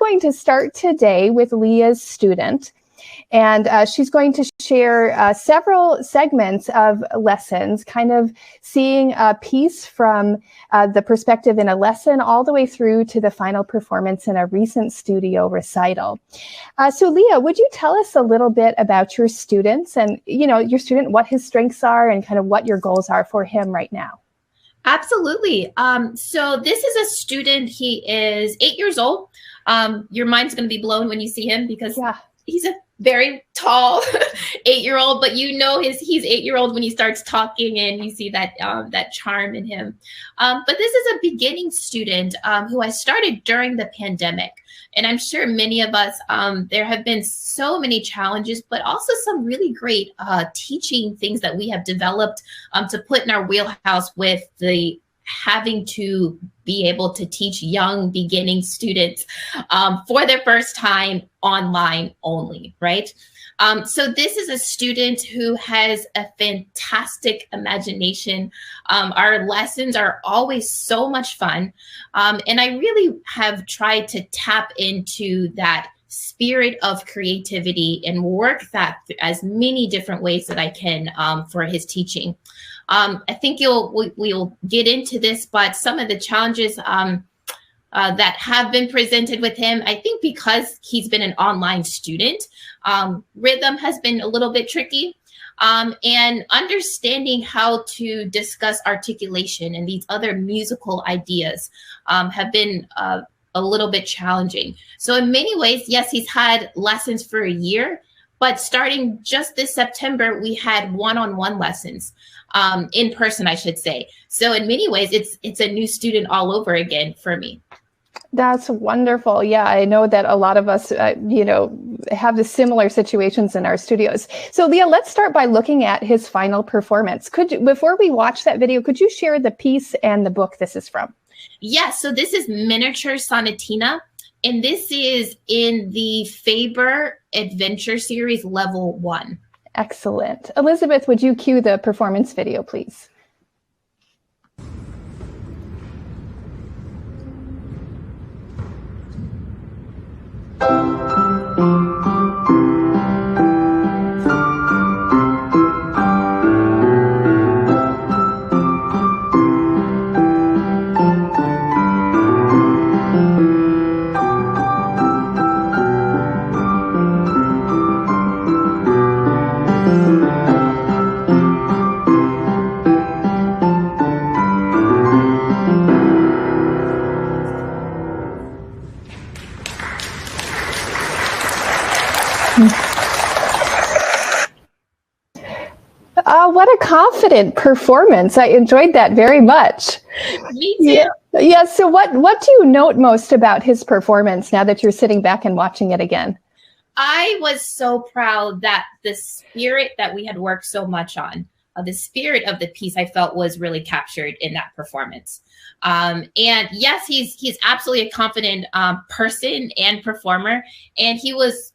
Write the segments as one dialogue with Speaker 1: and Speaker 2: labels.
Speaker 1: going to start today with Leah's student. And she's going to share several segments of lessons, kind of seeing a piece from the perspective in a lesson all the way through to the final performance in a recent studio recital. So Leah, would you tell us a little bit about your students and, your student, what his strengths are and kind of what your goals are for him right now?
Speaker 2: Absolutely. So this is a student. He is 8 years old. Your mind's going to be blown when you see him because he's a very tall 8-year-old, but he's 8-year-old when he starts talking and you see that that charm in him. But this is a beginning student who I started during the pandemic. And I'm sure many of us, there have been so many challenges, but also some really great teaching things that we have developed to put in our wheelhouse with the having to be able to teach young beginning students for their first time online only, right? So this is a student who has a fantastic imagination. Our lessons are always so much fun. And I really have tried to tap into that spirit of creativity and work that as many different ways that I can for his teaching. I think we'll get into this, but some of the challenges that have been presented with him, I think because he's been an online student, rhythm has been a little bit tricky. And understanding how to discuss articulation and these other musical ideas have been a little bit challenging. So in many ways, yes, he's had lessons for a year, but starting just this September, we had one-on-one lessons, in person, I should say. So in many ways, it's a new student all over again for me.
Speaker 1: That's wonderful. Yeah, I know that a lot of us, have the similar situations in our studios. So Leah, let's start by looking at his final performance. Before we watch that video, could you share the piece and the book this is from?
Speaker 2: Yes, so this is Miniature Sonatina, and this is in the Faber Adventure Series Level 1.
Speaker 1: Excellent. Elizabeth, would you cue the performance video, please? What a confident performance. I enjoyed that very much.
Speaker 2: Me too.
Speaker 1: Yeah. So what do you note most about his performance now that you're sitting back and watching it again?
Speaker 2: I was so proud that the spirit that we had worked so much on, the spirit of the piece, I felt was really captured in that performance. And yes, he's absolutely a confident person and performer. And he was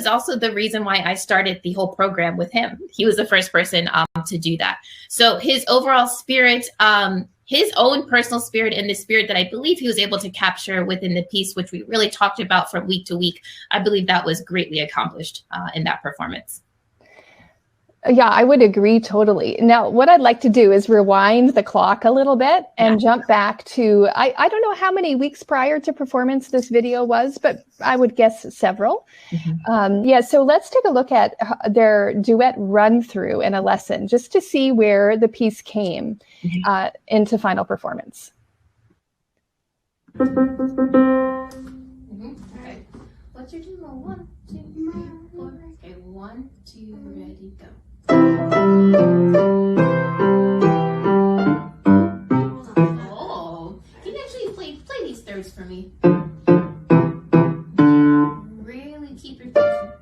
Speaker 2: also the reason why I started the whole program with him. He was the first person to do that. So his overall spirit, his own personal spirit, and the spirit that I believe he was able to capture within the piece, which we really talked about from week to week, I believe that was greatly accomplished in that performance.
Speaker 1: Yeah, I would agree totally. Now, what I'd like to do is rewind the clock a little bit and jump back to, I don't know how many weeks prior to performance this video was, but I would guess several. Mm-hmm. So let's take a look at their duet run through in a lesson just to see where the piece came into final performance.
Speaker 2: Okay. What's your demo? 1, 2, 3, 4. Okay, 1, 2, ready, go. Oh, can you actually play these thirds for me? Really keep your thirds.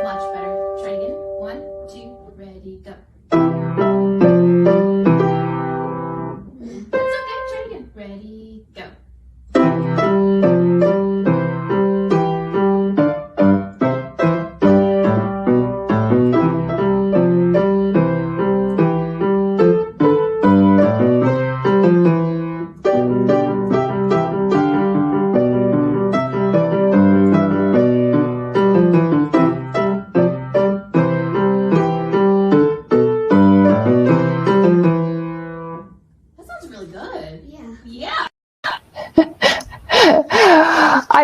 Speaker 2: Much better. Try again. 1, 2, ready, go. That's okay. Try again. Ready, go.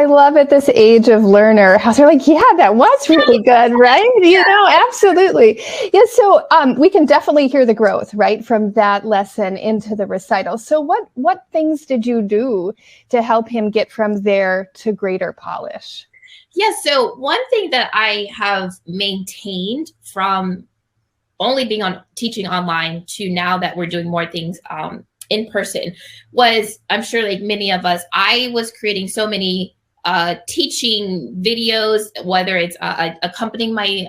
Speaker 1: I love at this age of learner how they're like, yeah, that was really good, right? You know, absolutely. Yeah, so we can definitely hear the growth, right, from that lesson into the recital. So what things did you do to help him get from there to greater polish?
Speaker 2: Yeah, so one thing that I have maintained from only being teaching online to now that we're doing more things in person was, I'm sure like many of us, I was creating so many teaching videos, whether it's accompanying my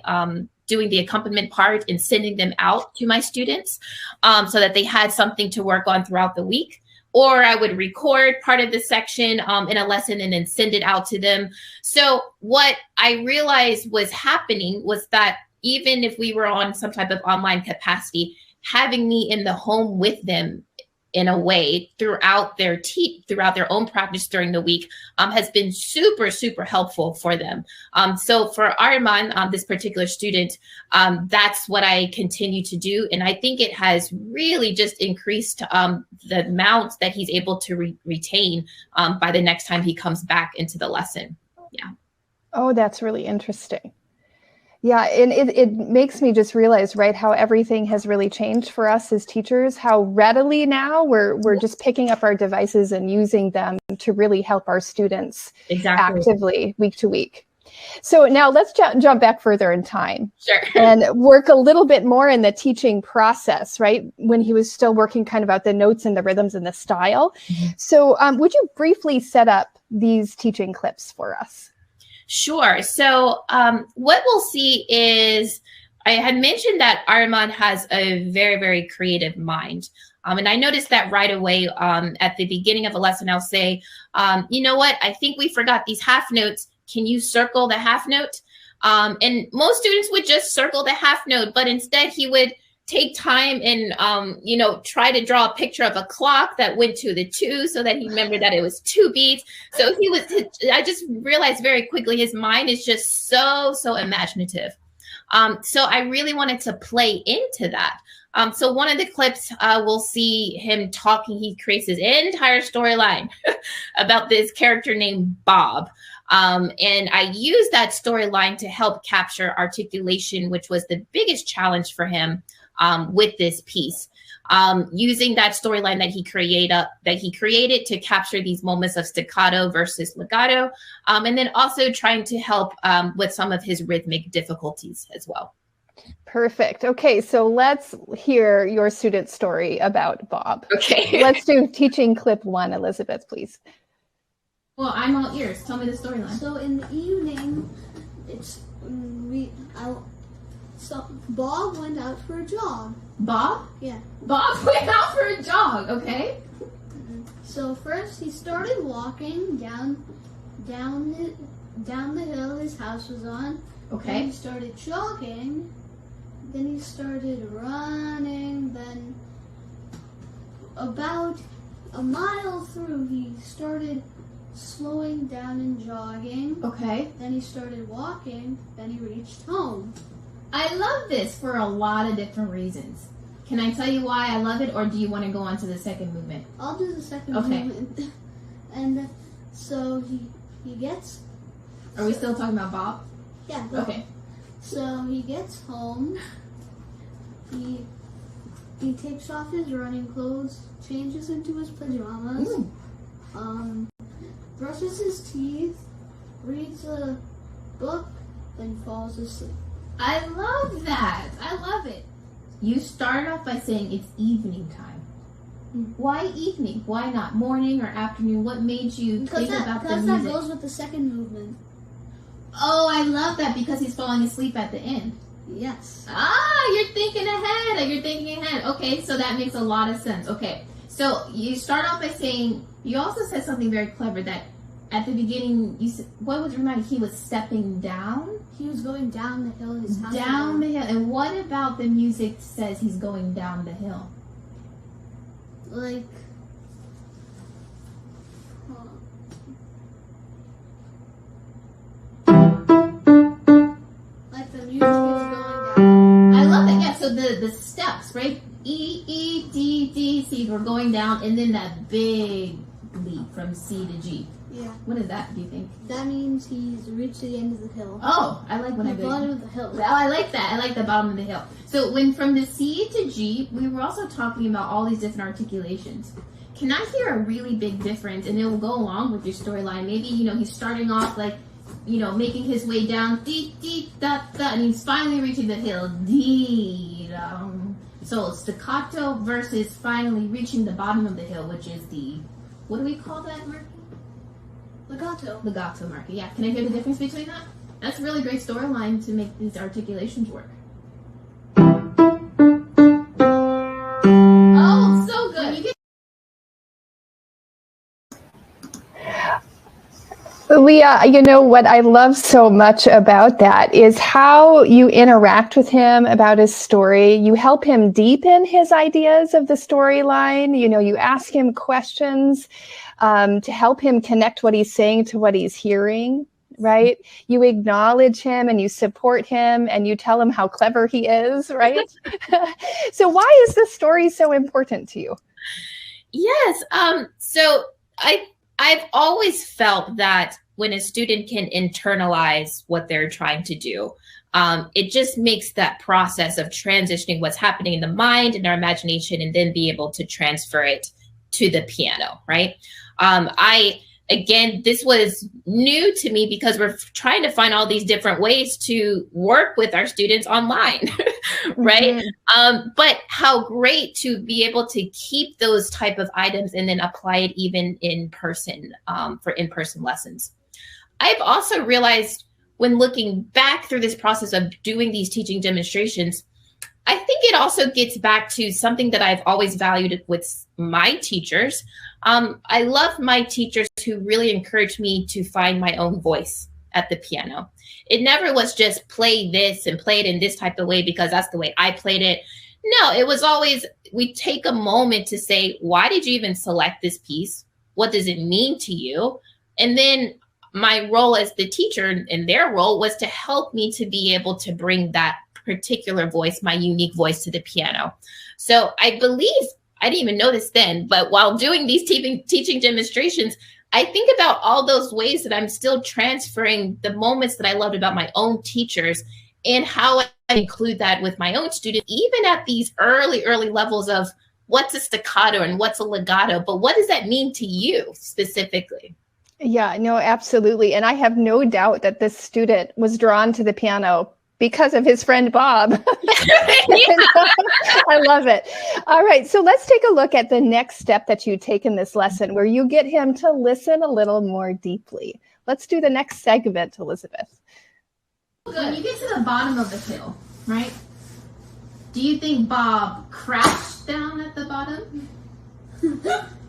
Speaker 2: doing the accompaniment part and sending them out to my students so that they had something to work on throughout the week. Or I would record part of the section in a lesson and then send it out to them. So what I realized was happening was that even if we were on some type of online capacity, having me in the home with them in a way throughout their own practice during the week has been super, super helpful for them. So for Arman, this particular student, that's what I continue to do. And I think it has really just increased the amount that he's able to retain by the next time he comes back into the lesson. Yeah.
Speaker 1: Oh, that's really interesting. Yeah, and it makes me just realize, right, how everything has really changed for us as teachers, how readily now we're just picking up our devices and using them to really help our students actively week to week. So now let's jump back further in time.
Speaker 2: Sure.
Speaker 1: And work a little bit more in the teaching process, right, when he was still working kind of out the notes and the rhythms and the style. Mm-hmm. So would you briefly set up these teaching clips for us?
Speaker 2: Sure. So what we'll see is, I had mentioned that Arman has a very, very creative mind. And I noticed that right away at the beginning of a lesson, I'll say, you know what, I think we forgot these half notes. Can you circle the half note? And most students would just circle the half note, but instead he would take time and, try to draw a picture of a clock that went to the 2 so that he remembered that it was 2 beats. So I just realized very quickly, his mind is just so imaginative. So I really wanted to play into that. So one of the clips, we'll see him talking. He creates his entire storyline about this character named Bob. And I used that storyline to help capture articulation, which was the biggest challenge for him with this piece. Using that storyline that he created to capture these moments of staccato versus legato, and then also trying to help with some of his rhythmic difficulties as well.
Speaker 1: Perfect. Okay, so let's hear your student's story about Bob.
Speaker 2: Okay.
Speaker 1: Let's do teaching clip 1, Elizabeth, please.
Speaker 2: Well, I'm all ears. Tell me the storyline.
Speaker 3: So in the evening, so Bob went out for a jog.
Speaker 2: Bob?
Speaker 3: Yeah.
Speaker 2: Bob went out for a jog. Okay.
Speaker 3: So first he started walking down the hill his house was on.
Speaker 2: Okay.
Speaker 3: Then he started jogging. Then he started running. Then about a mile through, he started slowing down and jogging.
Speaker 2: Okay.
Speaker 3: Then he started walking. Then he reached home.
Speaker 2: I love this for a lot of different reasons. Can I tell you why I love it, or do you want to go on to the second movement?
Speaker 3: I'll do the second movement. And so he gets...
Speaker 2: Are we still talking about Bob?
Speaker 3: Yeah.
Speaker 2: Okay.
Speaker 3: So he gets home. He takes off his running clothes, changes into his pajamas, brushes his teeth, reads a book, then falls asleep.
Speaker 2: I love that. I love it. You start off by saying it's evening time. Why evening? Why not morning or afternoon? What made you think about the music?
Speaker 3: Because that goes with the second movement.
Speaker 2: Oh, I love that, because he's falling asleep at the end.
Speaker 3: Yes.
Speaker 2: You're thinking ahead. Okay, so that makes a lot of sense. Okay, so you start off by saying, you also said something very clever, that at the beginning, you said, what was reminded? He was stepping down?
Speaker 3: He was going down the hill his house.
Speaker 2: Down the hill. And what about the music says he's going down the hill?
Speaker 3: Like the music is going down.
Speaker 2: I love it. Yeah, so the steps, right? E, E, D, D, C, we're going down, and then that big leap from C to G.
Speaker 3: Yeah.
Speaker 2: What is that, do you think?
Speaker 3: That means he's reached the end of the hill.
Speaker 2: Oh, I like when
Speaker 3: the bottom of the hill.
Speaker 2: Oh, I like that. I like the bottom of the hill. So when from the C to G, we were also talking about all these different articulations. Can I hear a really big difference? And it will go along with your storyline. Maybe, you know, he's starting off like, you know, making his way down, dee, dee, da, da, and he's finally reaching the hill, dee, da. So staccato versus finally reaching the bottom of the hill, which is the, what do we call that marking?
Speaker 3: Legato.
Speaker 2: Legato marking, yeah. Can I hear the difference between that? That's a really great storyline to make these articulations work. Oh, so good. You get
Speaker 1: Leah, you know what I love so much about that is how you interact with him about his story. You help him deepen his ideas of the storyline. You know, you ask him questions to help him connect what he's saying to what he's hearing, right? You acknowledge him and you support him and you tell him how clever he is, right? So why is this story so important to you?
Speaker 2: Yes. So I've always felt that when a student can internalize what they're trying to do, it just makes that process of transitioning what's happening in the mind and our imagination and then be able to transfer it to the piano, right? Again, this was new to me because we're trying to find all these different ways to work with our students online, right? Mm-hmm. But how great to be able to keep those type of items and then apply it even in person for in-person lessons. I've also realized when looking back through this process of doing these teaching demonstrations, I think it also gets back to something that I've always valued with my teachers. I love my teachers who really encouraged me to find my own voice at the piano. It never was just play this and play it in this type of way because that's the way I played it. No, it was always, we take a moment to say, why did you even select this piece? What does it mean to you? And then my role as the teacher and their role was to help me to be able to bring that particular voice, my unique voice to the piano. So I believe, I didn't even know this then, but while doing these teaching demonstrations, I think about all those ways that I'm still transferring the moments that I loved about my own teachers and how I include that with my own students, even at these early levels of what's a staccato and what's a legato, but what does that mean to you specifically?
Speaker 1: Yeah, no, absolutely. And I have no doubt that this student was drawn to the piano because of his friend Bob. I love it. All right, so let's take a look at the next step that you take in this lesson where you get him to listen a little more deeply. Let's do the next segment, Elizabeth.
Speaker 2: When you get to the bottom of the hill, right? Do you think Bob crashed down at the bottom?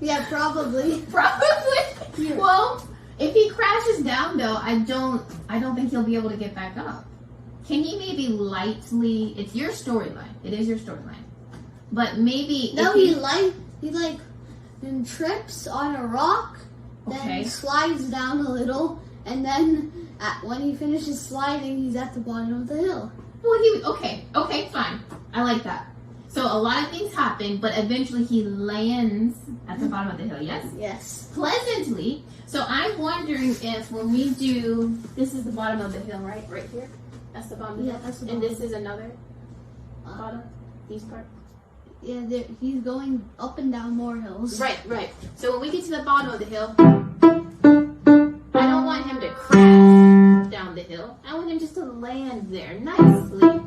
Speaker 3: Yeah, probably.
Speaker 2: Probably. Yeah. Well, if he crashes down though, I don't think he'll be able to get back up. Can he maybe lightly, it's your storyline. It is your storyline. But maybe
Speaker 3: no, he then trips on a rock, then slides down a little, and then when he finishes sliding, he's at the bottom of the hill.
Speaker 2: Well, okay, fine. I like that. So a lot of things happen, but eventually he lands at the bottom of the hill, yes?
Speaker 3: Yes.
Speaker 2: Pleasantly. So I'm wondering if when we do, this is the bottom of the hill, right? Right here? That's the bottom of the hill?
Speaker 3: That's the
Speaker 2: bottom.
Speaker 3: bottom.
Speaker 2: And this is another bottom? These parts?
Speaker 3: Yeah, he's going up and down more hills.
Speaker 2: Right. So when we get to the bottom of the hill, I don't want him to crash down the hill. I want him just to land there nicely.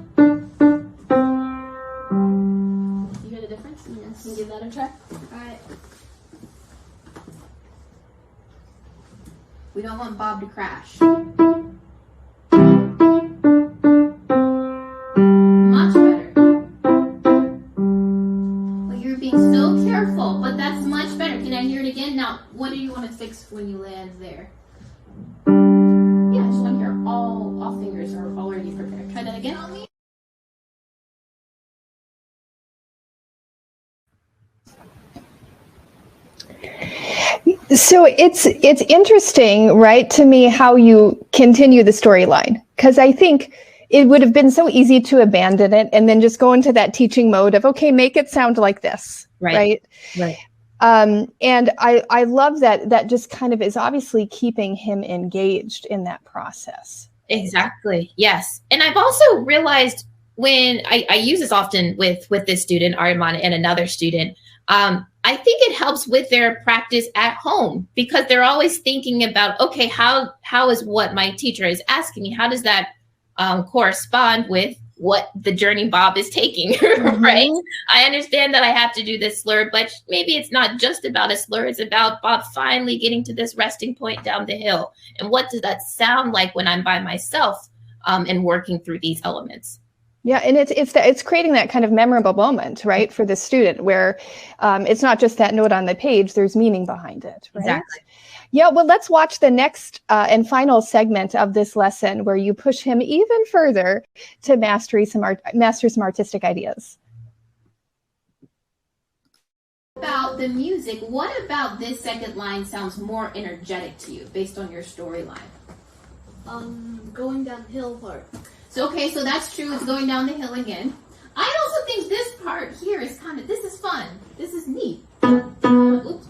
Speaker 2: You hear the difference?
Speaker 3: Yes.
Speaker 2: Can you give that a try?
Speaker 3: Alright.
Speaker 2: We don't want Bob to crash. Much better. Well, you're being so careful, but that's much better. Can I hear it again? Now, what do you want to fix when you land there? Yeah, I just want to hear all fingers are already prepared. Try that again.
Speaker 1: So it's interesting, right, to me how you continue the storyline, because I think it would have been so easy to abandon it and then just go into that teaching mode of, okay, make it sound like this, right? And I love that just kind of is obviously keeping him engaged in that process.
Speaker 2: Exactly. Yes. And I've also realized when I use this often with this student, Armand, and another student, I think it helps with their practice at home, because they're always thinking about, okay, how is what my teacher is asking me, how does that correspond with what the journey Bob is taking, right? I understand that I have to do this slur, but maybe it's not just about a slur. It's about Bob finally getting to this resting point down the hill. And what does that sound like when I'm by myself and working through these elements?
Speaker 1: Yeah, and it's creating that kind of memorable moment, right, for the student, where it's not just that note on the page, there's meaning behind it, right?
Speaker 2: Exactly.
Speaker 1: Yeah, well, let's watch the next and final segment of this lesson where you push him even further to master some artistic ideas.
Speaker 2: About the music, what about this second line sounds more energetic to you based on your storyline?
Speaker 3: Going downhill part.
Speaker 2: So, okay, so that's true. It's going down the hill again. I also think this part here is this is fun. This is neat. Oops.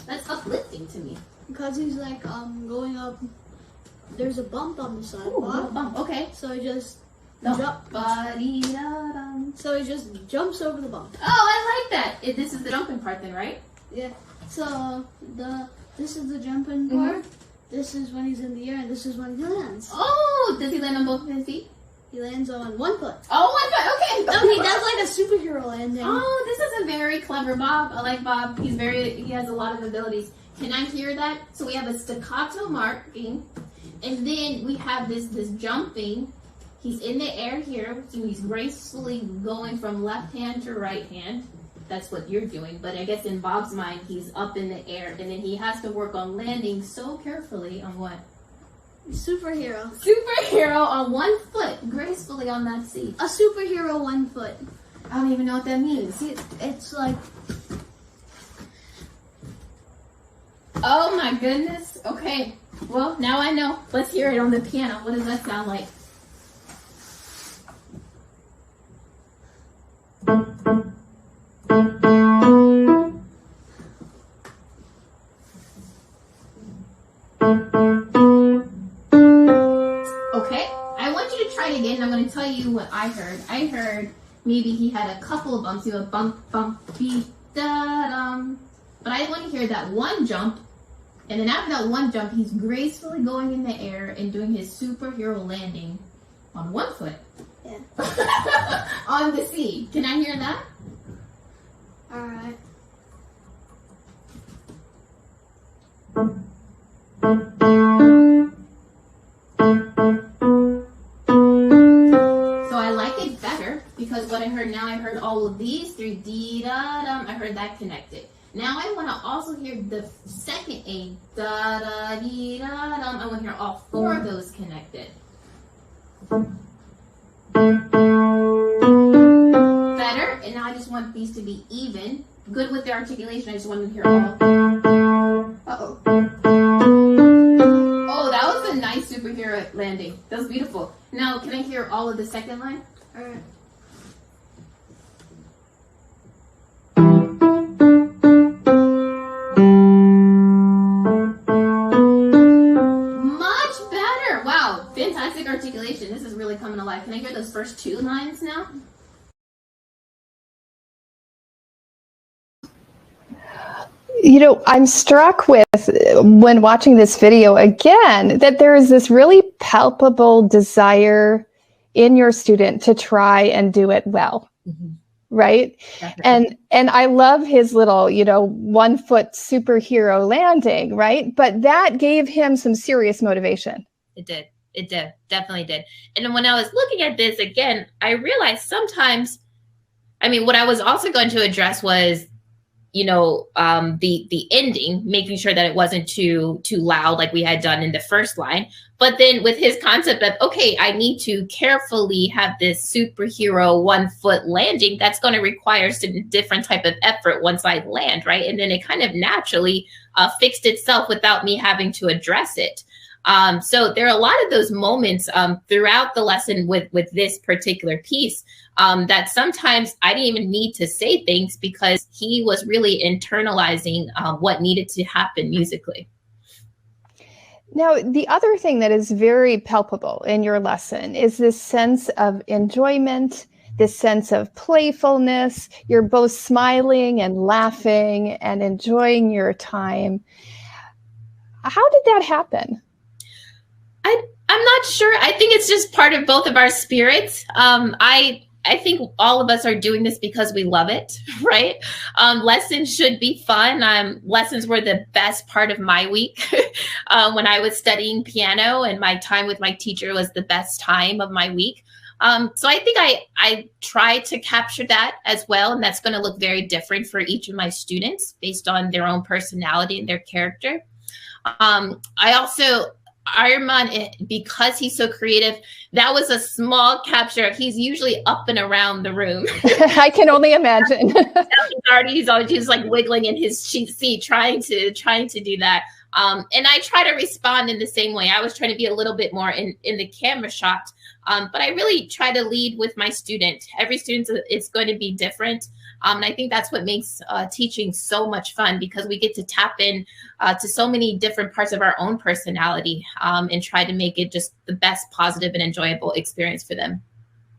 Speaker 2: That's uplifting to me.
Speaker 3: Because he's like going up. There's a bump on the side.
Speaker 2: Ooh, a bump. Okay.
Speaker 3: So he just
Speaker 2: So
Speaker 3: he just jumps over the bump.
Speaker 2: Oh, I like that. This is the jumping part then, right?
Speaker 3: Yeah. So this is the jumping part. This is when he's in the air, and this is when he lands.
Speaker 2: Oh, does he land on both of his feet?
Speaker 3: He lands on one foot.
Speaker 2: Oh, 1 foot. Okay.
Speaker 3: No, he does like a superhero landing.
Speaker 2: Oh, this is a very clever Bob. I like Bob. He has a lot of abilities. Can I hear that? So we have a staccato marking, and then we have this jumping. He's in the air here, so he's gracefully going from left hand to right hand. That's what you're doing. But I guess in Bob's mind, he's up in the air, and then he has to work on landing so carefully on what?
Speaker 3: Superhero.
Speaker 2: Superhero on 1 foot, gracefully on that seat.
Speaker 3: A superhero 1 foot.
Speaker 2: I don't even know what that means.
Speaker 3: It's like...
Speaker 2: Oh my goodness. Okay. Well, now I know. Let's hear it on the piano. What does that sound like? Okay, I want you to try it again. I'm going to tell you what I heard. I heard maybe he had a couple of bumps. You have bump, bump, beat, da-dum. But I want to hear that one jump. And then after that one jump, he's gracefully going in the air and doing his superhero landing on 1 foot.
Speaker 3: Yeah.
Speaker 2: On the sea. Can I hear that?
Speaker 3: All right.
Speaker 2: So I like it better because what I heard now, I heard all of these three, dee-da-dum, I heard that connected. Now I want to also hear the second A, da-da-dee-da-dum. I want to hear all 4 of those connected. Better. And now I just want these to be even. Good with the articulation. I just want to hear all. Uh-oh. Oh, that was a nice superhero landing. That was beautiful. Now, can I hear all of the second line?
Speaker 3: All right.
Speaker 2: Much better. Wow. Fantastic articulation. This is really coming alive. Can I hear those first 2 lines now?
Speaker 1: You know, I'm struck with, when watching this video again, that there is this really palpable desire in your student to try and do it well, right? Definitely. And I love his little, 1 foot superhero landing, right? But that gave him some serious motivation.
Speaker 2: It did. It did. Definitely did. And when I was looking at this again, I realized sometimes, what I was also going to address was, the ending, making sure that it wasn't too loud like we had done in the first line. But then with his concept of, okay, I need to carefully have this superhero 1 foot landing, that's going to require some different type of effort once I land, right? And then it kind of naturally fixed itself without me having to address it. So there are a lot of those moments throughout the lesson with this particular piece that sometimes I didn't even need to say things because he was really internalizing what needed to happen musically.
Speaker 1: Now, the other thing that is very palpable in your lesson is this sense of enjoyment, this sense of playfulness. You're both smiling and laughing and enjoying your time. How did that happen?
Speaker 2: I'm not sure. I think it's just part of both of our spirits. I think all of us are doing this because we love it, right? Lessons should be fun. Lessons were the best part of my week when I was studying piano, and my time with my teacher was the best time of my week. So I think I try to capture that as well, and that's going to look very different for each of my students based on their own personality and their character. I also, Arman, because he's so creative, that was a small capture. He's usually up and around the room.
Speaker 1: I can only imagine.
Speaker 2: He's always just like wiggling in his seat, trying to do that. And I try to respond in the same way. I was trying to be a little bit more in the camera shot, but I really try to lead with my student. Every student is going to be different. And I think that's what makes teaching so much fun, because we get to tap in to so many different parts of our own personality and try to make it just the best positive and enjoyable experience for them.